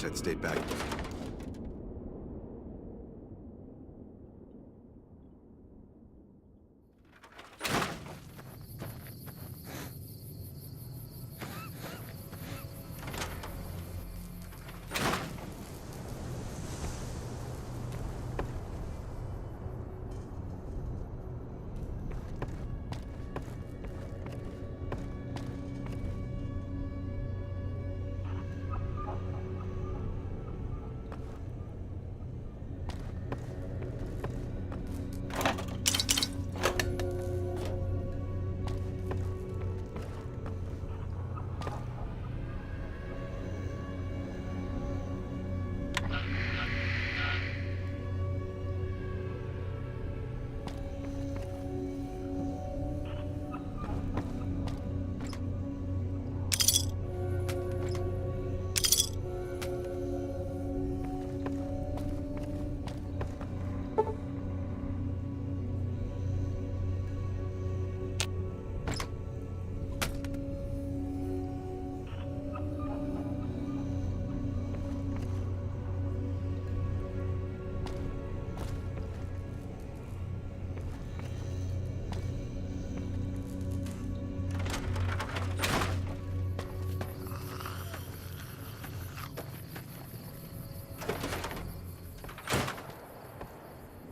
wish I'd stayed back.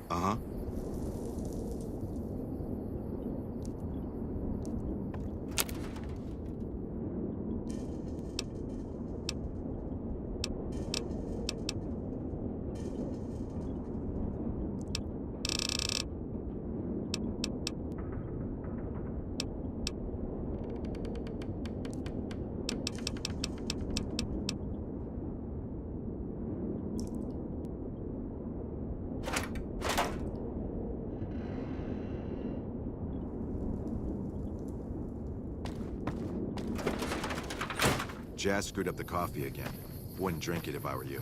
Uh-huh. Jazz screwed up the coffee again. Wouldn't drink it if I were you.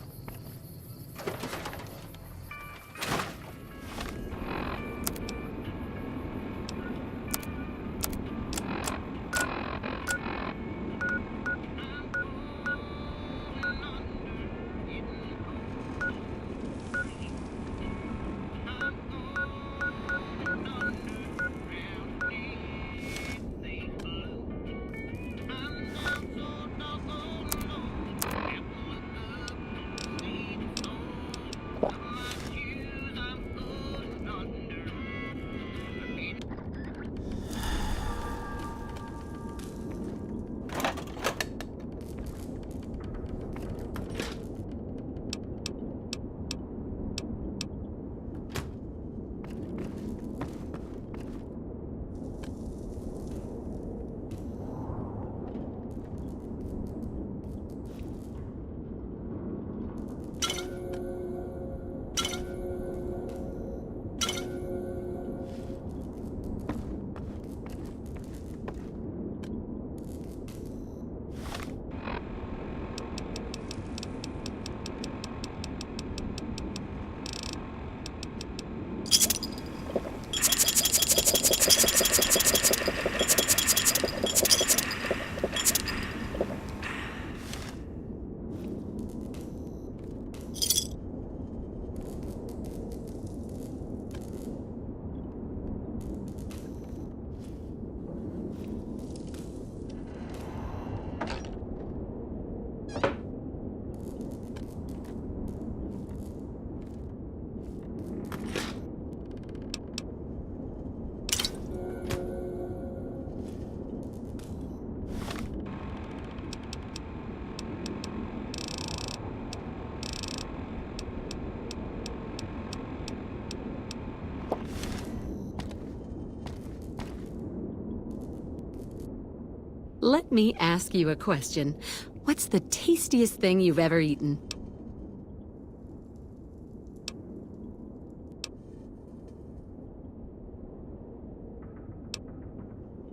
Let me ask you a question. What's the tastiest thing you've ever eaten?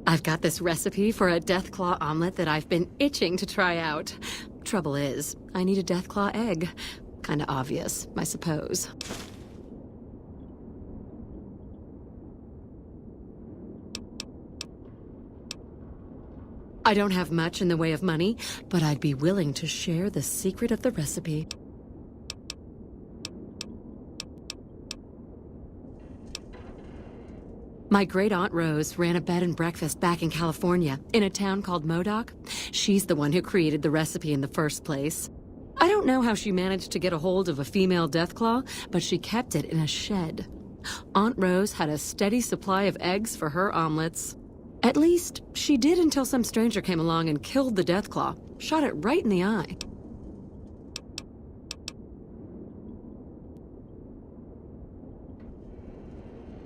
I've got this recipe for a Deathclaw omelet that I've been itching to try out. Trouble is, I need a Deathclaw egg. Kinda obvious, I suppose. I don't have much in the way of money, but I'd be willing to share the secret of the recipe. My great-aunt Rose ran a bed and breakfast back in California, in a town called Modoc. She's the one who created the recipe in the first place. I don't know how she managed to get a hold of a female deathclaw, but she kept it in a shed. Aunt Rose had a steady supply of eggs for her omelets. At least, she did until some stranger came along and killed the deathclaw, shot it right in the eye.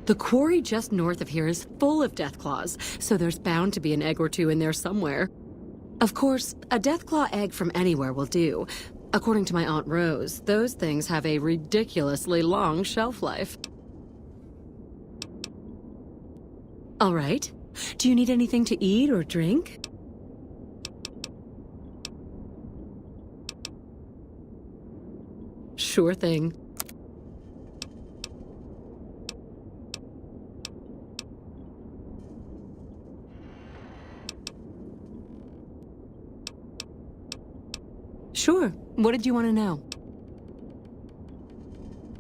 The quarry just north of here is full of deathclaws, so there's bound to be an egg or two in there somewhere. Of course, a deathclaw egg from anywhere will do. According to my Aunt Rose, those things have a ridiculously long shelf life. All right. Do you need anything to eat or drink? Sure thing. Sure. What did you want to know?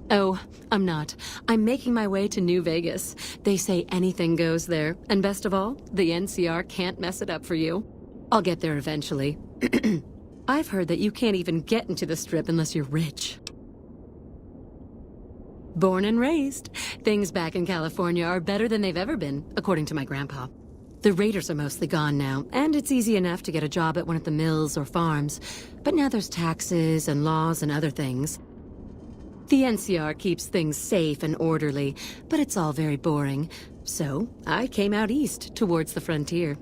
Oh, I'm not. I'm making my way to New Vegas. They say anything goes there. And best of all, the NCR can't mess it up for you. I'll get there eventually. I've heard that you can't even get into the Strip unless you're rich. Born and raised, things back in California are better than they've ever been, according to my grandpa. The raiders are mostly gone now, and it's easy enough to get a job at one of the mills or farms. But now there's taxes and laws and other things. The NCR keeps things safe and orderly, but it's all very boring. So I came out east, towards the frontier.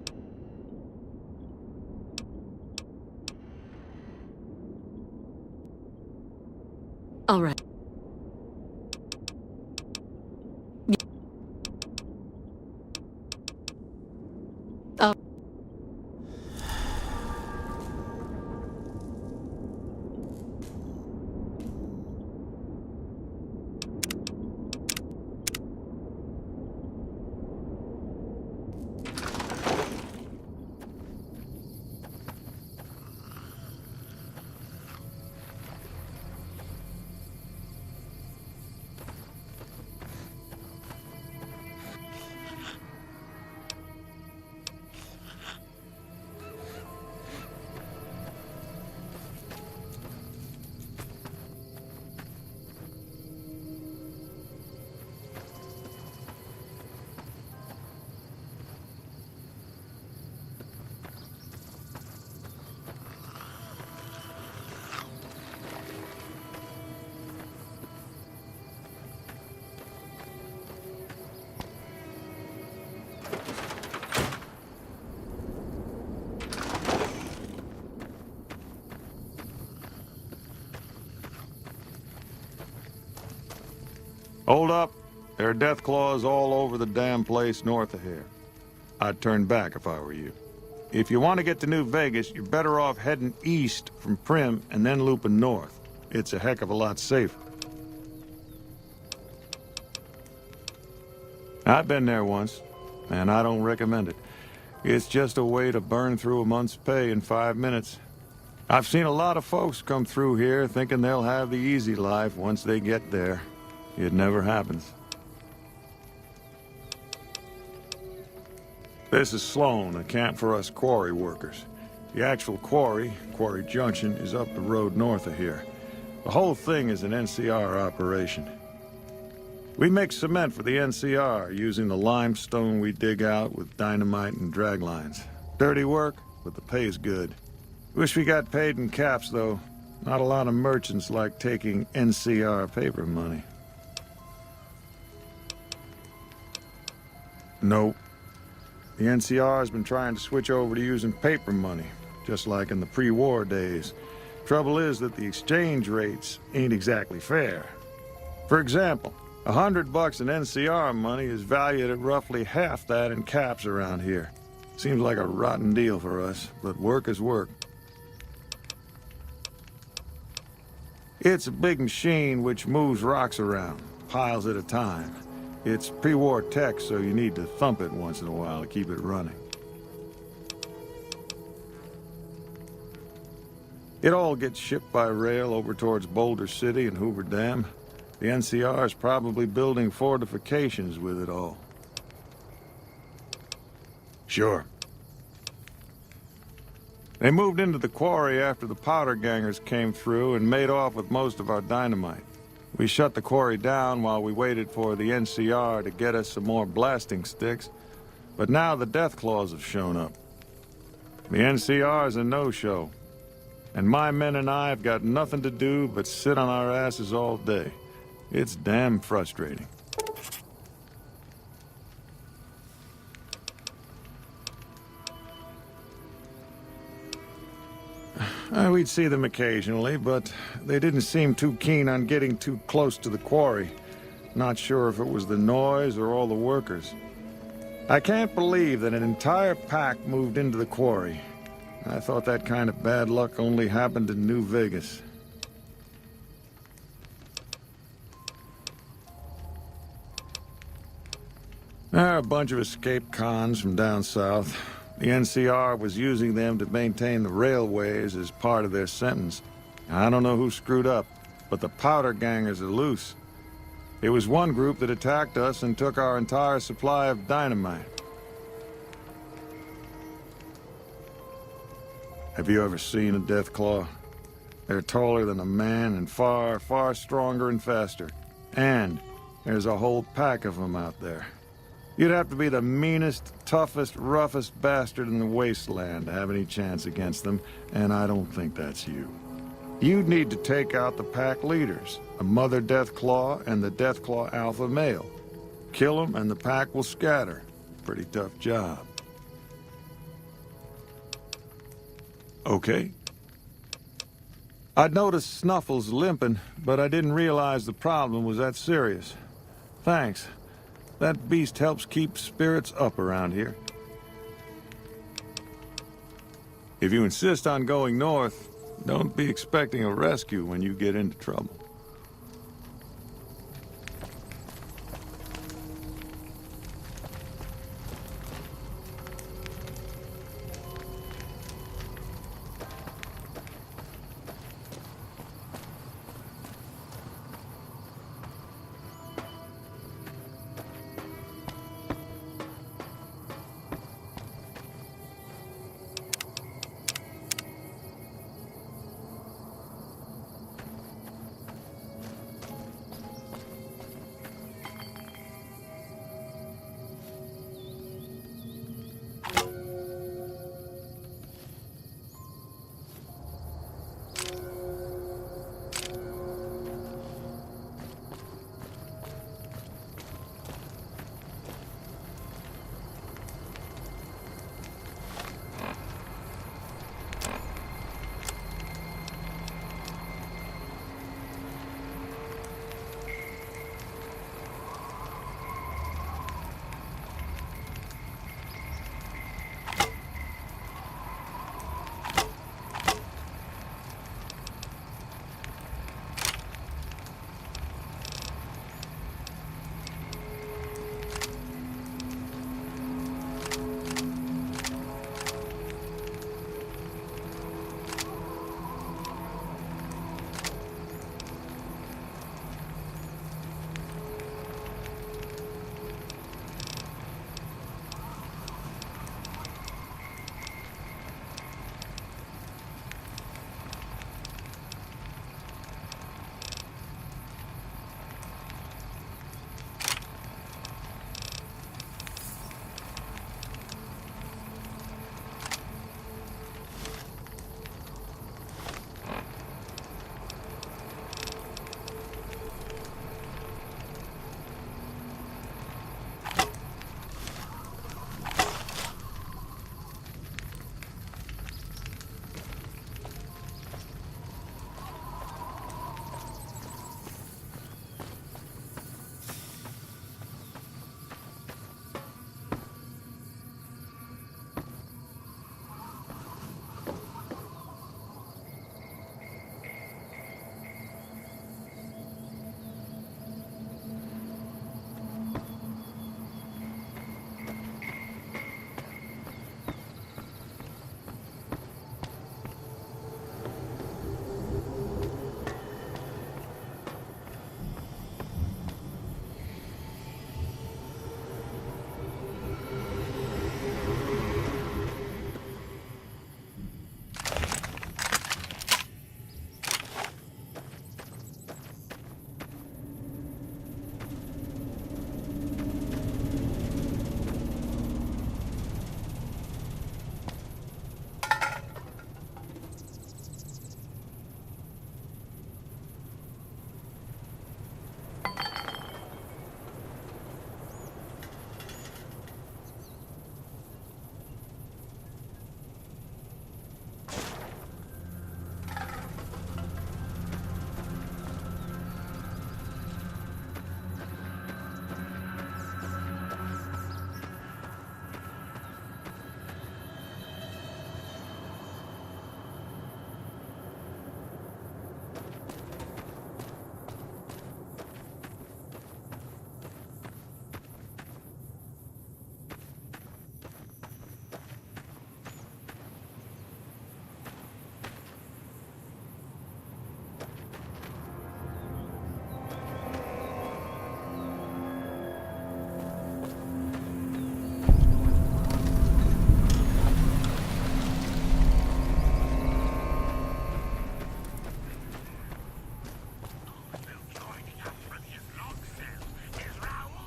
All right. Hold up. There are death claws all over the damn place north of here. I'd turn back if I were you. If you want to get to New Vegas, you're better off heading east from Prim and then looping north. It's a heck of a lot safer. I've been there once, and I don't recommend it. It's just a way to burn through a month's pay in 5 minutes. I've seen a lot of folks come through here thinking they'll have the easy life once they get there. It never happens. This is Sloan, a camp for us quarry workers. The actual quarry, Quarry Junction, is up the road north of here. The whole thing is an NCR operation. We make cement for the NCR using the limestone we dig out with dynamite and drag lines. Dirty work, but the pay's good. Wish we got paid in caps, though. Not a lot of merchants like taking NCR paper money. Nope. The NCR has been trying to switch over to using paper money, just like in the pre-war days. Trouble is that the exchange rates ain't exactly fair. For example, $100 in NCR money is valued at roughly half that in caps around here. Seems like a rotten deal for us, but work is work. It's a big machine which moves rocks around, piles at a time. It's pre-war tech, so you need to thump it once in a while to keep it running. It all gets shipped by rail over towards Boulder City and Hoover Dam. The NCR is probably building fortifications with it all. Sure. They moved into the quarry after the powder gangers came through and made off with most of our dynamite. We shut the quarry down while we waited for the NCR to get us some more blasting sticks, but now the Deathclaws have shown up. The NCR's a no-show, and my men and I have got nothing to do but sit on our asses all day. It's damn frustrating. We'd see them occasionally, but they didn't seem too keen on getting too close to the quarry. Not sure if it was the noise or all the workers. I can't believe that an entire pack moved into the quarry. I thought that kind of bad luck only happened in New Vegas. There are a bunch of escaped cons from down south. The NCR was using them to maintain the railways as part of their sentence. I don't know who screwed up, but the powder gangers are loose. It was one group that attacked us and took our entire supply of dynamite. Have you ever seen a Deathclaw? They're taller than a man and far, far stronger and faster. And there's a whole pack of them out there. You'd have to be the meanest, toughest, roughest bastard in the wasteland to have any chance against them, and I don't think that's you. You'd need to take out the pack leaders, a mother Deathclaw and the Deathclaw alpha male. Kill them and the pack will scatter. Pretty tough job. Okay. I'd noticed Snuffles limping, but I didn't realize the problem was that serious. Thanks. That beast helps keep spirits up around here. If you insist on going north, don't be expecting a rescue when you get into trouble.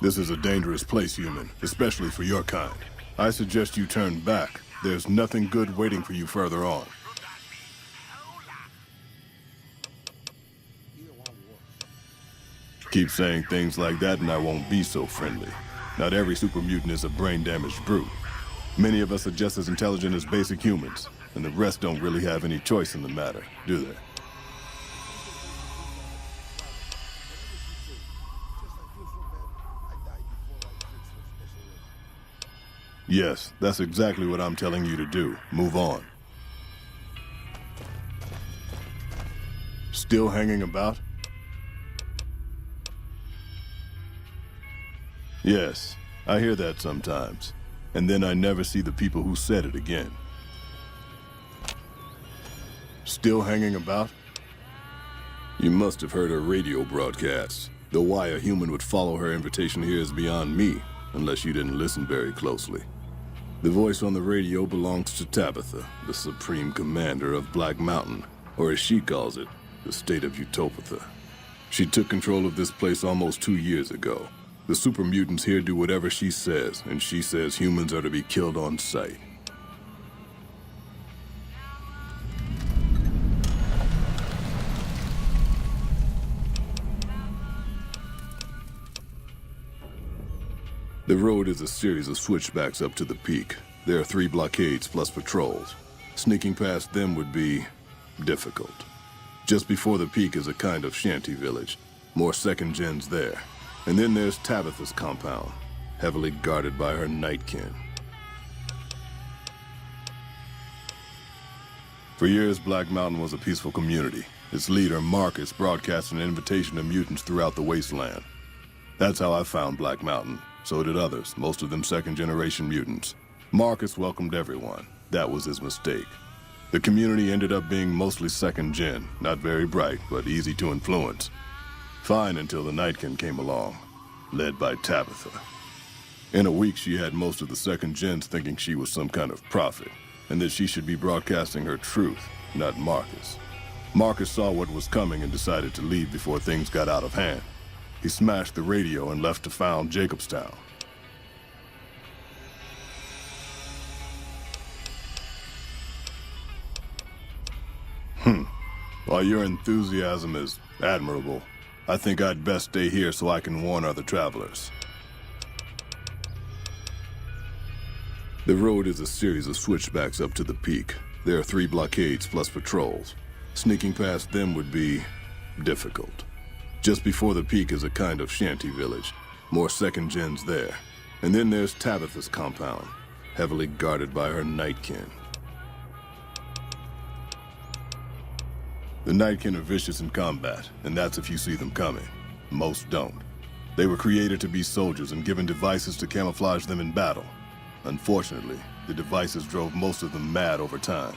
This is a dangerous place, human, especially for your kind. I suggest you turn back. There's nothing good waiting for you further on. Keep saying things like that and I won't be so friendly. Not every super mutant is a brain-damaged brute. Many of us are just as intelligent as basic humans, and the rest don't really have any choice in the matter, do they? Yes, that's exactly what I'm telling you to do. Move on. Still hanging about? Yes, I hear that sometimes. And then I never see the people who said it again. Still hanging about? You must have heard her radio broadcasts. Though why a human would follow her invitation here is beyond me, unless you didn't listen very closely. The voice on the radio belongs to Tabitha, the supreme commander of Black Mountain, or as she calls it, the state of Utopatha. She took control of this place almost 2 years ago. The super mutants here do whatever she says, and she says humans are to be killed on sight. The road is a series of switchbacks up to the peak. There are 3 blockades plus patrols. Sneaking past them would be difficult. Just before the peak is a kind of shanty village. More second gens there. And then there's Tabitha's compound, heavily guarded by her nightkin. For years, Black Mountain was a peaceful community. Its leader, Marcus, broadcast an invitation to mutants throughout the wasteland. That's how I found Black Mountain. So did others, most of them second-generation mutants. Marcus welcomed everyone. That was his mistake. The community ended up being mostly second-gen, not very bright, but easy to influence. Fine until the Nightkin came along, led by Tabitha. In a week, she had most of the second gens thinking she was some kind of prophet, and that she should be broadcasting her truth, not Marcus. Marcus saw what was coming and decided to leave before things got out of hand. He smashed the radio and left to found Jacobstown. While your enthusiasm is admirable, I think I'd best stay here so I can warn other travelers. The road is a series of switchbacks up to the peak. There are 3 blockades plus patrols. Sneaking past them would be difficult. Just before the peak is a kind of shanty village. More second gens there. And then there's Tabitha's compound, heavily guarded by her nightkin. The Nightkin are vicious in combat, and that's if you see them coming. Most don't. They were created to be soldiers and given devices to camouflage them in battle. Unfortunately, the devices drove most of them mad over time.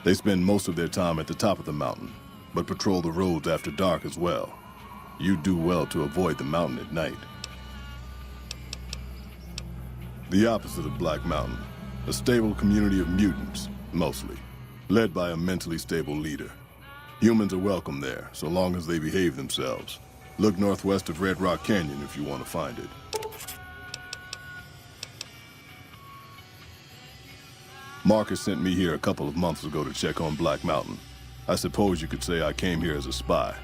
They spend most of their time at the top of the mountain, but patrol the roads after dark as well. You do well to avoid the mountain at night. The opposite of Black Mountain, a stable community of mutants, mostly, led by a mentally stable leader. Humans are welcome there, so long as they behave themselves. Look northwest of Red Rock Canyon if you want to find it. Marcus sent me here a couple of months ago to check on Black Mountain. I suppose you could say I came here as a spy.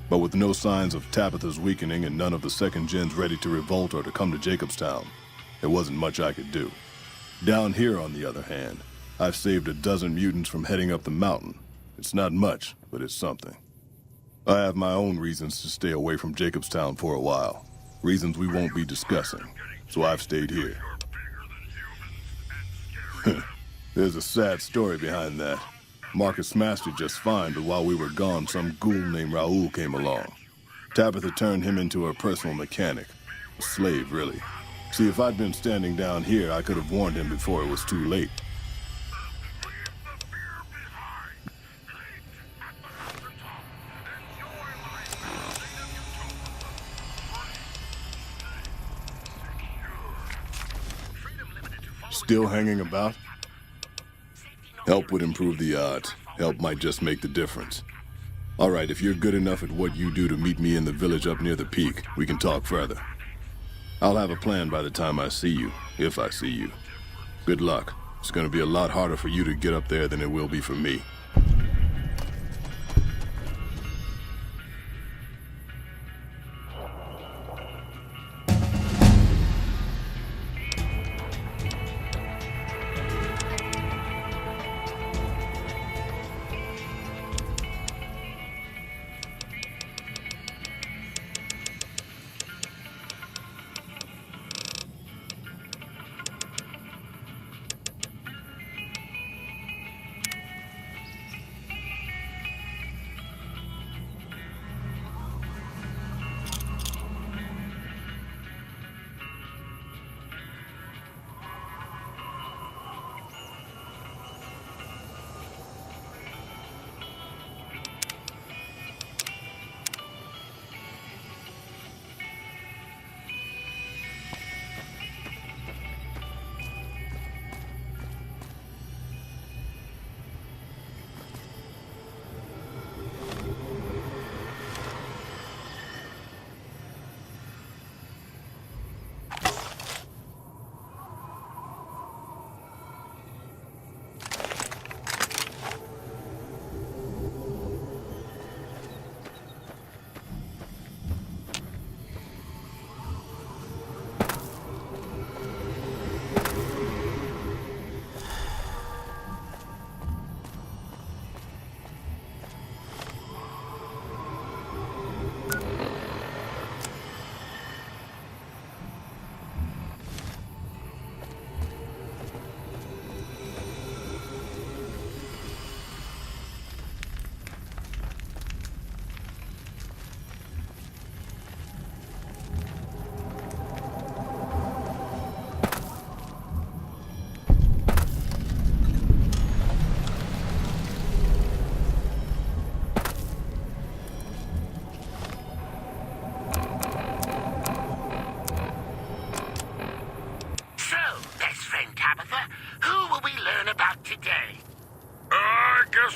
But with no signs of Tabitha's weakening and none of the second gens ready to revolt or to come to Jacobstown, there wasn't much I could do. Down here, on the other hand, I've saved a dozen mutants from heading up the mountain. It's not much, but it's something. I have my own reasons to stay away from Jacobstown for a while. Reasons we won't be discussing. So I've stayed here. There's a sad story behind that. Marcus smashed it just fine, but while we were gone, some ghoul named Raoul came along. Tabitha turned him into her personal mechanic. A slave, really. See, if I'd been standing down here, I could have warned him before it was too late. Still hanging about? Help would improve the odds. Help might just make the difference. All right, if you're good enough at what you do to meet me in the village up near the peak, we can talk further. I'll have a plan by the time I see you, if I see you. Good luck. It's gonna be a lot harder for you to get up there than it will be for me.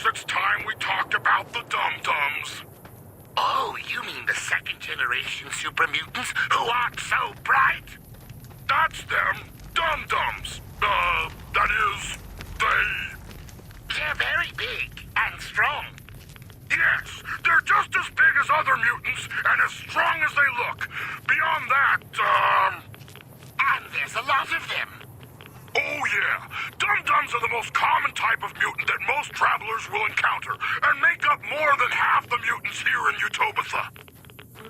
It's time we talked about the dum-dums. Oh, you mean the second-generation super mutants who aren't so bright? That's them, dum-dums. That is, They're very big and strong. Yes, they're just as big as other mutants and as strong as they look. Beyond that, And there's a lot of them. Oh, yeah. Dum-dums are the most common type of mutant that most travelers will encounter, and make up more than half the mutants here in Utopia.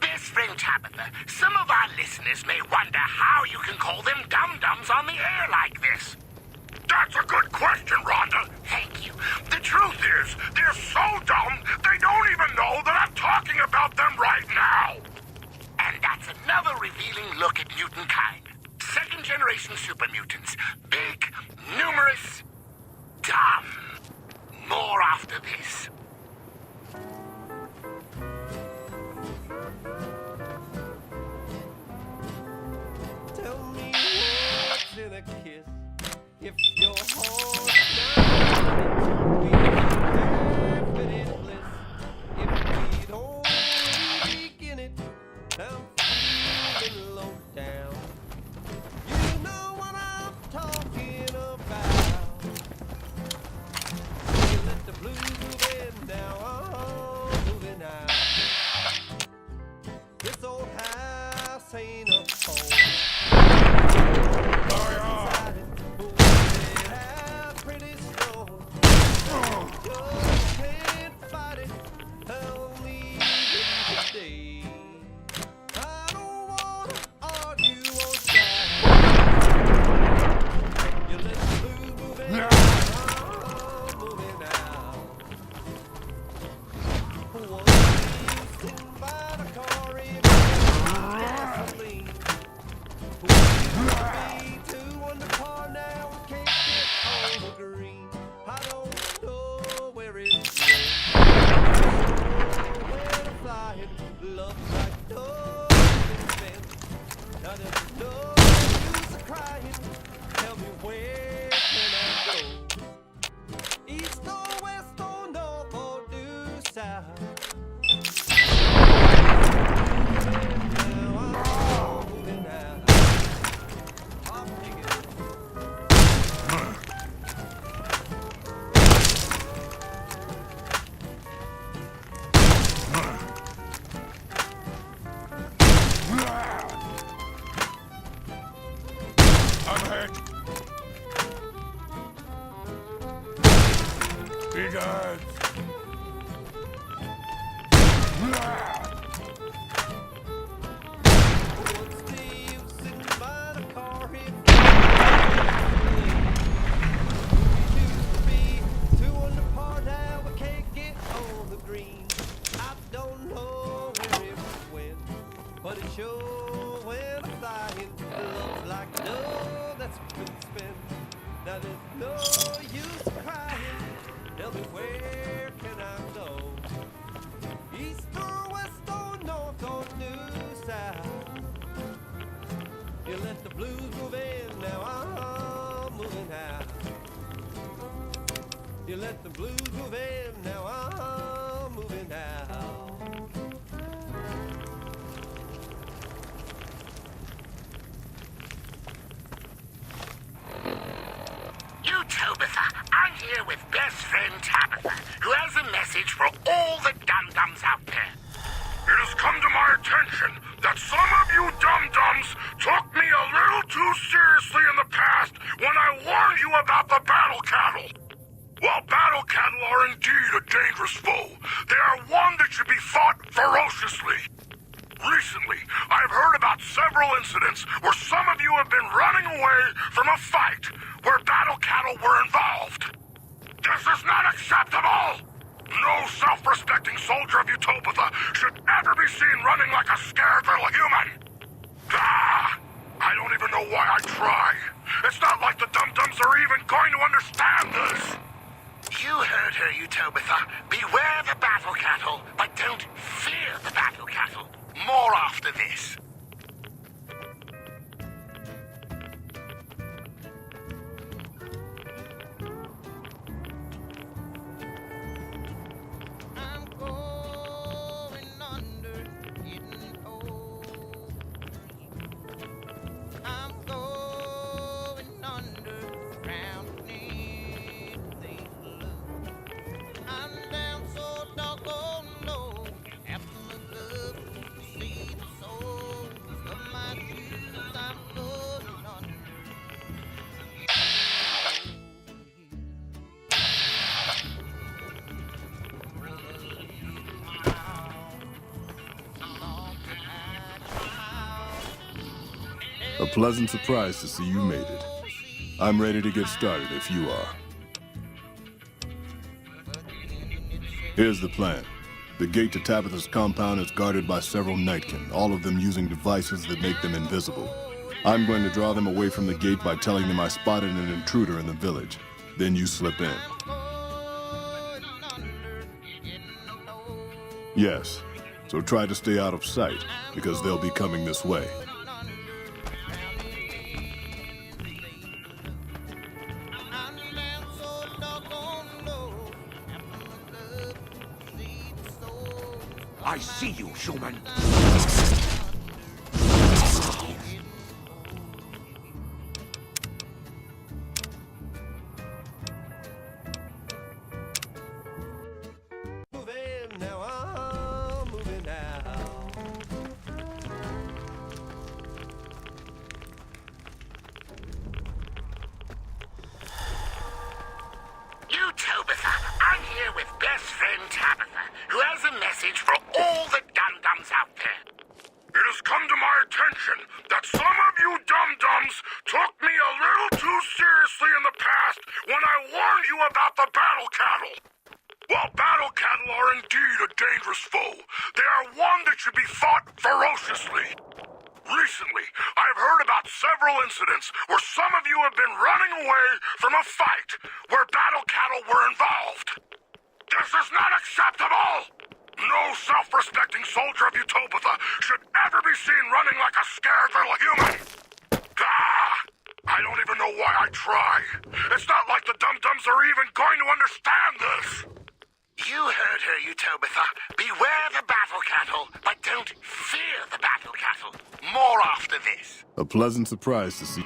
Best friend Tabitha, some of our listeners may wonder how you can call them dum-dums on the air like this. That's a good question, Rhonda. Thank you. The truth is, they're so dumb, they don't even know that I'm talking about them right now. And that's another revealing look at mutant kind. Second-generation super mutants. Big, numerous, dumb. More after this. Tell me what's in a kiss. If your heart now be perfect in bliss. If we'd only begin it, I'm feeling low down. You know what I'm talking about. You let the blues move in now, I'm moving out. This old house ain't a home. begins. But it sure went flying. Looks like no, that's been spent. Now there's no use crying. Tell me where can I go? East or west or north or new south? You let the blues move in, now I'm moving out. You let the blues move in, now I'm moving out. You, Tabitha, I'm here with best friend Tabitha, who has a message for all the dum-dums out there. It has come to my attention that some of you dum-dums took me a little too seriously in the past when I warned you about the battle cattle. While battle cattle are indeed a dangerous foe, they are one that should be fought ferociously. Recently, I've heard about several incidents where some of you have been running away from a fight where battle cattle were involved. This is not acceptable! No self-respecting soldier of Utopia should ever be seen running like a scared little human! I don't even know why I try. It's not like the dum-dums are even going to understand this! You heard her, Utopia. Beware the battle cattle, but don't fear the battle cattle. More after this. I'm going under, getting cold. I'm going under, drowning in blue. I'm down so doggone low, have to look up to see the soles of my shoes. I'm going under. A pleasant surprise to see you made it. I'm ready to get started if you are. Here's the plan. The gate to Tabitha's compound is guarded by several Nightkin, all of them using devices that make them invisible. I'm going to draw them away from the gate by telling them I spotted an intruder in the village. Then you slip in. Yes, so try to stay out of sight, because they'll be coming this way. I see you, human. Moving, now I'm moving out. You, Tabitha, I'm here with best friend Tabitha, who has a message for all the dum-dums out there. It has come to my attention that some of you dum-dums took me a little too seriously in the past when I warned you about the battle cattle. While battle cattle are indeed a dangerous foe, they are one that should be fought ferociously. Recently, I've heard about several incidents where some of you have been running away from a fight where battle cattle were involved. This is not acceptable! No self-respecting soldier of Utopia should ever be seen running like a scared little human! I don't even know why I try. It's not like the dum-dums are even going to understand this! You heard her, Utopia. Beware the battle cattle, but don't fear the battle cattle. More after this. A pleasant surprise to see.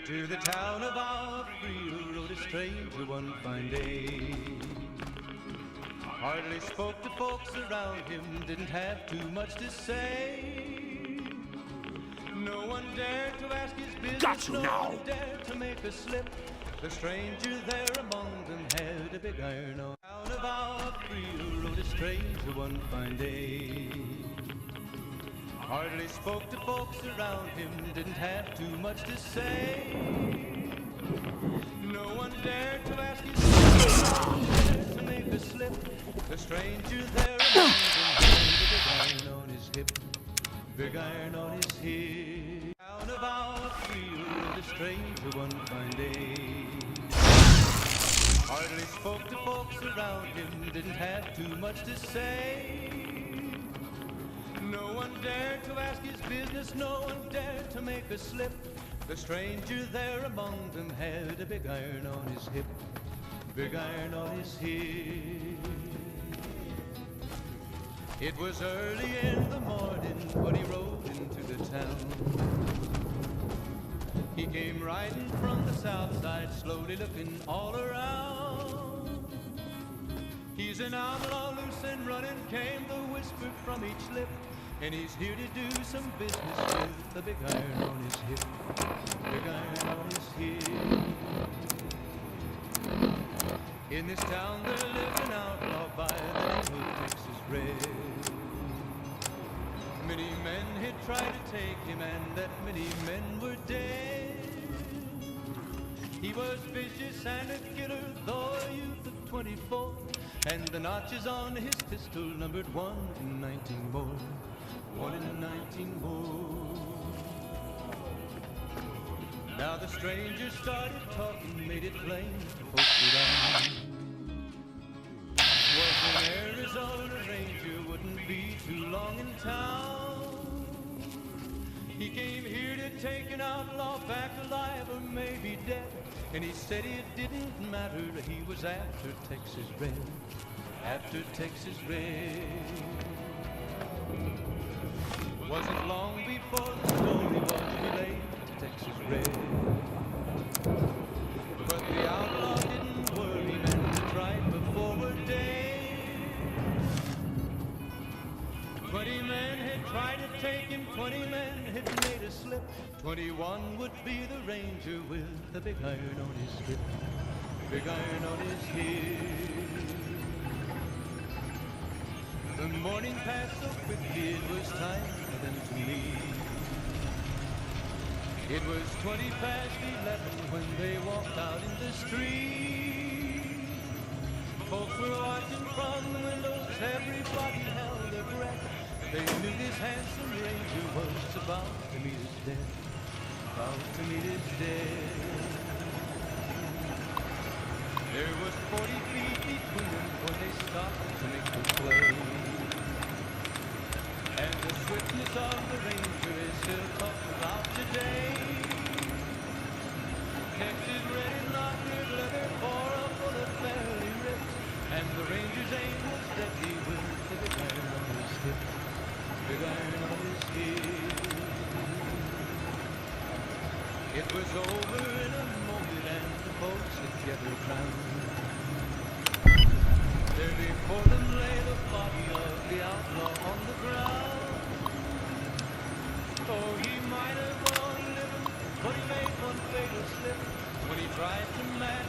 To the town of Afriel rode a stranger one fine day. Hardly spoke to folks around him, didn't have too much to say. No one dared to ask his business. Got you no now. one dared to make a slip. The stranger there among them had a big iron on. Out of our free rode a stranger one fine day. Hardly spoke to folks around him, didn't have too much to say. No one dared to ask his business, to make a slip. The stranger there among them had a big iron on his hip. Big iron on his hip. Down of our field, a stranger one fine day. Hardly spoke to folks around him, didn't have too much to say. No one dared to ask his business, no one dared to make a slip. The stranger there among them had a big iron on his hip. Big iron on his hip. It was early in the morning when he rode into the town. He came riding from the south side, slowly looking all around. He's an outlaw, loose and running, came the whisper from each lip. And he's here to do some business with a big iron on his hip. Big iron on his hip. In this town there lived an outlaw by the name of Texas Red. Many men had tried to take him, and that many men were dead. He was vicious and a killer, though a youth of 24. And the notches on his pistol numbered 1 in 19 more. 1 in 19 more. Now the stranger started talking, made it plain to folks around. Was an Arizona ranger, wouldn't be too long in town. He came here to take an outlaw back alive or maybe dead. And he said it didn't matter, he was after Texas Red. After Texas Red. Wasn't long before the story was relayed to Texas Red. But the outlaw didn't worry, men to try before a day. 20 men had tried to take him, 20 men had made a slip. 21 would be the ranger with the big iron on his hip. Big iron on his hip. The morning passed so quickly, it was time for them to leave. It was 20 past 11 when they walked out in the street. Folks were watching from the windows, everybody held their breath. They knew this handsome ranger was about to meet his death. About to meet his death. There was 40 feet between them when they stopped to make the play. And the swiftness of the ranger is still talked about today. Texas Red and not red leather for a bullet barely ripped. And the ranger's aim was deadly with the big iron on his hip. Big iron on his hip. It was over in a moment and the folks had gathered round. There before them lay the body of the outlaw on the ground. Oh, he might have gone living, but he made one fatal slip when he tried to match